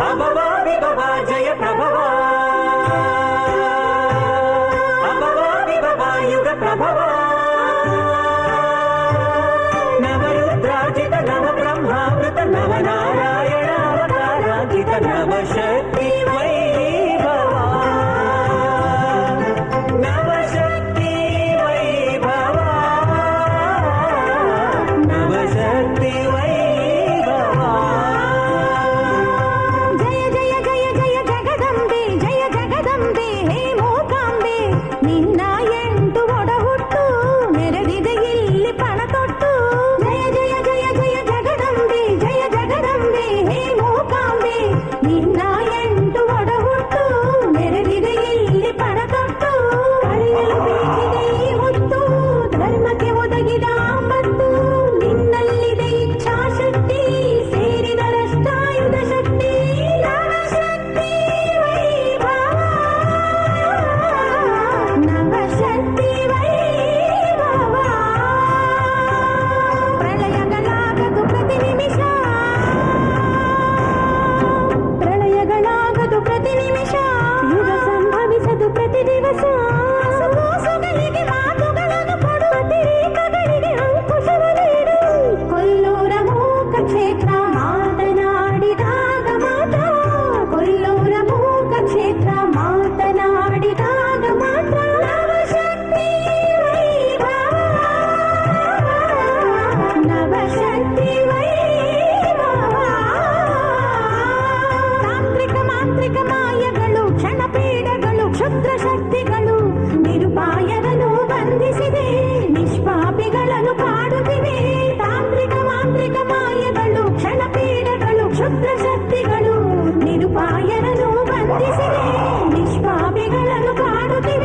ಅಭವ ವಿಭವ ಜಯ ಪ್ರಭವ ಅಭವ ವಿಭವ ಯುಗ ಪ್ರಭವ ನವರುದ್ರಾಜಿತ ನವ ಬ್ರಹ್ಮಾವೃತ ನವ ನಾರಾಯಣ ಅವತಾರಾಜಿತ ನವ ಶಕ್ತಿ ವೈಭವ ನವ ಶಕ್ತಿ ವೈಭವ ನವ ಶಕ್ತಿ ವೈಭವ ಜಯ ಜಯ ಜಯ ಜಯ ಜಗದಂಬೆ ಜಯ ಜಗದಂಬೆ ಹೇ ಮೂಕಾಂಬೆ ನಿನ್ನ ಎಂಟು ಒಡಹುಟ್ಟು ನೆರೆದಿದೆ ಇಲ್ಲಿ ಪಣ ತೊಟ್ಟು ಜಯ ಜಯ ಜಯ ಜಯ ಜಗದಂಬೆ ಜಯ ಜಗದಂಬೆ ಹೇ ಮೂಕಾಂಬೆ ನಿನ್ನ ಎಂಟು ಒಡಹುಟ್ಟು ನೆರೆದಿದೆ ಇಲ್ಲಿ ಪಣ ತೊಟ್ಟು ಕಳೆಯಲು ಬೇಕಿದೆ ಈ ಹೊತ್ತು ಧರ್ಮಕ್ಕೆ ಒದಗಿದ ಆಪತ್ತು ನಿನ್ನಲ್ಲಿದೆ ಇಚ್ಛಾಶಕ್ತಿ ಸೇರಿದರಷ್ಟಾಯುಧ ಶಕ್ತಿ ನವಶಕ್ತಿ ವೈಭವ ನವಶಕ್ತಿ ವೈಭವ ಪ್ರಳಯಗಳಾಗದು ಪ್ರತಿ ನಿಮಿಷ ಪ್ರಳಯಗಳಾಗದು ಪ್ರತಿ ನಿಮಿಷ ಯುಗ ಸಂಭವಿಸದು ಪ್ರತಿ ದಿವಸ ಸುಗೋಸುಗಳಿಗೆ ಮಾತುಗಳನ್ನು ಕೊಡುವ ತಿರೀಕಗಳಿಗೆ ಅಂಕುಶವನ್ನು ಇಡು ಕೊಲ್ಲೂರ ಮೂಕ ಕ್ಷೇತ್ರ ಮಾತನಾಡಿದಾಗ ಮಾತ್ರ ಕೊಲ್ಲೂರ ಮೂಕ ಕ್ಷೇತ್ರ ಮಾತನಾಡಿದಾಗ ಮಾತ್ರ ನವಶಕ್ತಿ ವೈಭವ ನವಶಕ್ತಿ ವೈಭವ ತಾಂತ್ರಿಕ ಮಾಂತ್ರಿಕ ಮಾಯಗಳು ಕ್ಷಣಪೀಡಗಳು ಕ್ಷುದ್ರ ಶಕ್ತಿಗಳು ನಿರುಪಾಯವನ್ನು ಬಂಧಿಸಿದೆ ನಿಷ್ಪಾಪಿಗಳನ್ನು ಕಾಡುತ್ತಿವೆ ತಾಂತ್ರಿಕ ಮಾಂತ್ರಿಕ ಮಾಯಗಳು ಕ್ಷಣಪೀಡಗಳು ಕ್ಷುದ್ರ ಶಕ್ತಿಗಳು ನಿರುಪಾಯವನ್ನು ಬಂಧಿಸಿದೆ ನಿಷ್ಪಾಪಿಗಳನ್ನು ಕಾಡುತ್ತಿವೆ